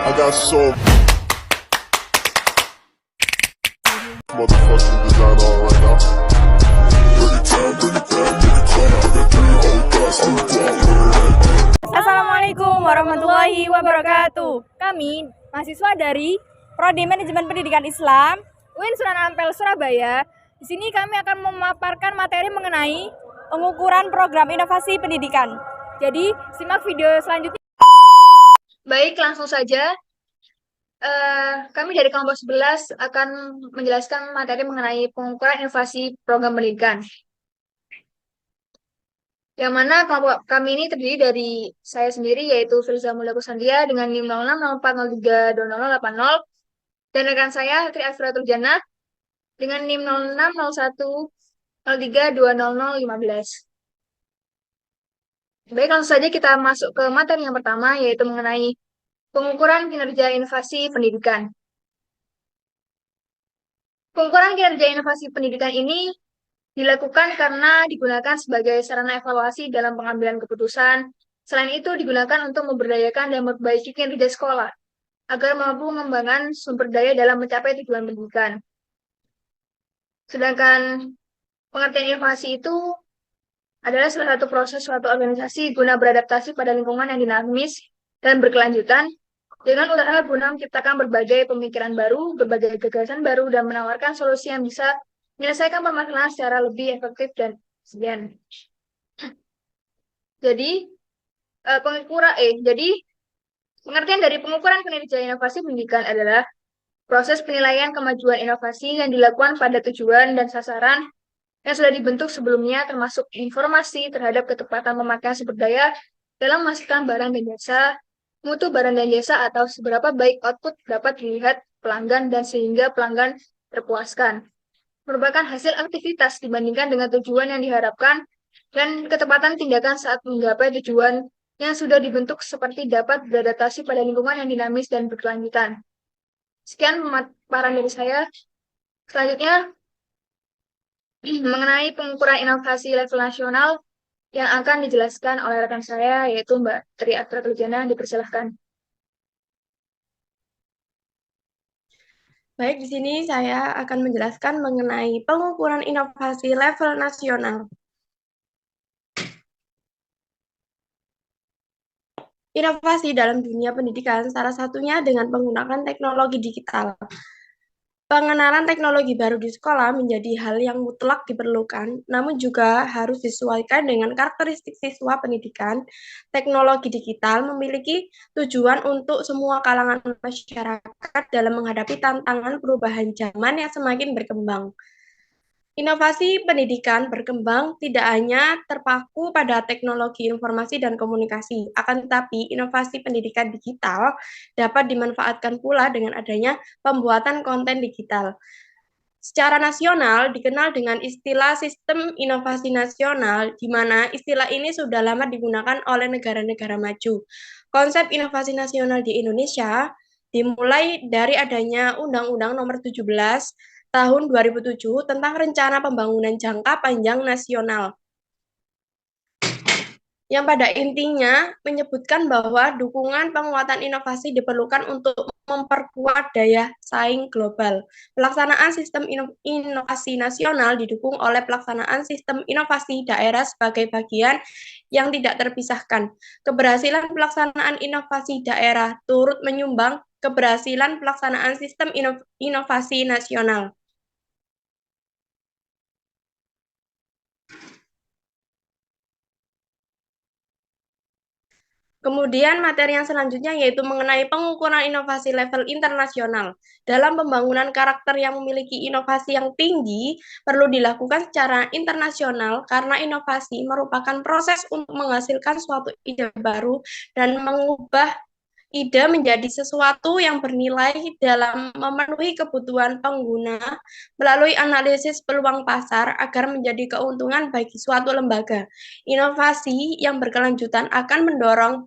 I got so motherfucking design on right now. Bring it down, nigga, clown. I got 3 whole thoughts on the block. Assalamualaikum warahmatullahi wabarakatuh. Kami mahasiswa dari Prodi Manajemen Pendidikan Islam UIN Sunan Ampel Surabaya. Di sini kami akan memaparkan materi mengenai pengukuran program inovasi pendidikan. Jadi simak video selanjutnya. Baik, langsung saja. Kami dari kelompok 11 akan menjelaskan materi mengenai pengukuran inovasi program pendidikan. Yang mana kelompok kami ini terdiri dari saya sendiri, yaitu Filza Mulia Kusandia dengan NIM 0604032080, dan rekan saya Tri Afratul Jannah dengan NIM 0601032015. Baik, langsung saja kita masuk ke materi yang pertama, yaitu mengenai pengukuran kinerja inovasi pendidikan. Pengukuran kinerja inovasi pendidikan ini dilakukan karena digunakan sebagai sarana evaluasi dalam pengambilan keputusan. Selain itu, digunakan untuk memberdayakan dan memperbaiki kinerja sekolah agar mampu mengembangkan sumber daya dalam mencapai tujuan pendidikan. Sedangkan pengertian inovasi itu adalah salah satu proses suatu organisasi guna beradaptasi pada lingkungan yang dinamis dan berkelanjutan dengan usaha guna menciptakan berbagai pemikiran baru, berbagai gagasan baru, dan menawarkan solusi yang bisa menyelesaikan permasalahan secara lebih efektif dan efisien. Jadi, pengertian dari pengukuran kinerja inovasi pendidikan adalah proses penilaian kemajuan inovasi yang dilakukan pada tujuan dan sasaran yang sudah dibentuk sebelumnya, termasuk informasi terhadap ketepatan pemakaian sumber daya dalam menghasilkan barang dan jasa, mutu barang dan jasa, atau seberapa baik output dapat dilihat pelanggan dan sehingga pelanggan terpuaskan. Merupakan hasil aktivitas dibandingkan dengan tujuan yang diharapkan dan ketepatan tindakan saat menggapai tujuan yang sudah dibentuk seperti dapat beradaptasi pada lingkungan yang dinamis dan berkelanjutan. Sekian pemaparan dari saya. Selanjutnya, mengenai pengukuran inovasi level nasional yang akan dijelaskan oleh rekan saya, yaitu Mbak Tri Afratul Jannah. Dipersilahkan. Baik, di sini saya akan menjelaskan mengenai pengukuran inovasi level nasional. Inovasi dalam dunia pendidikan salah satunya dengan menggunakan teknologi digital. Pengenalan teknologi baru di sekolah menjadi hal yang mutlak diperlukan, namun juga harus disesuaikan dengan karakteristik siswa pendidikan. Teknologi digital memiliki tujuan untuk semua kalangan masyarakat dalam menghadapi tantangan perubahan zaman yang semakin berkembang. Inovasi pendidikan berkembang tidak hanya terpaku pada teknologi informasi dan komunikasi, akan tetapi inovasi pendidikan digital dapat dimanfaatkan pula dengan adanya pembuatan konten digital. Secara nasional dikenal dengan istilah sistem inovasi nasional, di mana istilah ini sudah lama digunakan oleh negara-negara maju. Konsep inovasi nasional di Indonesia dimulai dari adanya Undang-Undang Nomor 17 Tahun 2007 tentang Rencana Pembangunan Jangka Panjang Nasional, yang pada intinya menyebutkan bahwa dukungan penguatan inovasi diperlukan untuk memperkuat daya saing global. Pelaksanaan sistem inovasi nasional didukung oleh pelaksanaan sistem inovasi daerah sebagai bagian yang tidak terpisahkan. Keberhasilan pelaksanaan inovasi daerah turut menyumbang keberhasilan pelaksanaan sistem inovasi nasional. Kemudian materi yang selanjutnya yaitu mengenai pengukuran inovasi level internasional. Dalam pembangunan karakter yang memiliki inovasi yang tinggi, perlu dilakukan secara internasional karena inovasi merupakan proses untuk menghasilkan suatu ide baru dan mengubah ide menjadi sesuatu yang bernilai dalam memenuhi kebutuhan pengguna melalui analisis peluang pasar agar menjadi keuntungan bagi suatu lembaga. Inovasi yang berkelanjutan akan mendorong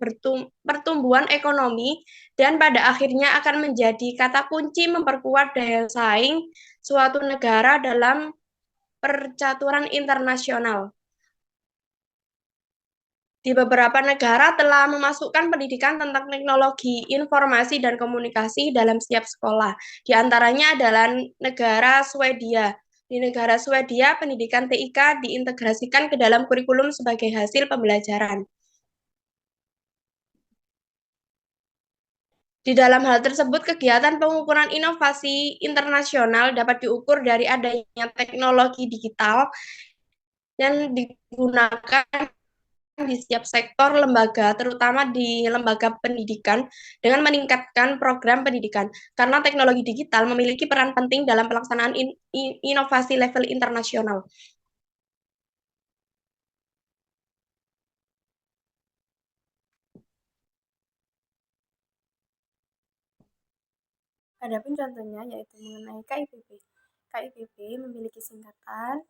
pertumbuhan ekonomi dan pada akhirnya akan menjadi kata kunci memperkuat daya saing suatu negara dalam percaturan internasional. Di beberapa negara telah memasukkan pendidikan tentang teknologi informasi dan komunikasi dalam setiap sekolah. Di antaranya adalah negara Swedia. Di negara Swedia, pendidikan TIK diintegrasikan ke dalam kurikulum sebagai hasil pembelajaran. Di dalam hal tersebut, kegiatan pengukuran inovasi internasional dapat diukur dari adanya teknologi digital yang digunakan di setiap sektor lembaga, terutama di lembaga pendidikan, dengan meningkatkan program pendidikan. Karena teknologi digital memiliki peran penting dalam pelaksanaan inovasi level internasional. Adapun contohnya yaitu mengenai KIPP. KIPP memiliki singkatan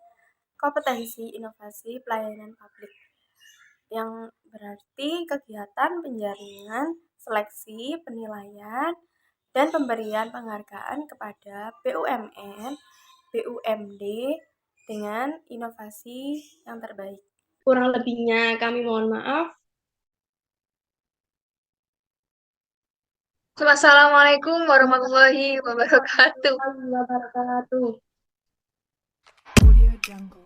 Kompetensi Inovasi Pelayanan Publik, yang berarti kegiatan penjaringan, seleksi, penilaian, dan pemberian penghargaan kepada BUMN, BUMD dengan inovasi yang terbaik. Kurang lebihnya kami mohon maaf. Wassalamualaikum warahmatullahi wabarakatuh. Warahmatullahi wabarakatuh. Audio Jungle.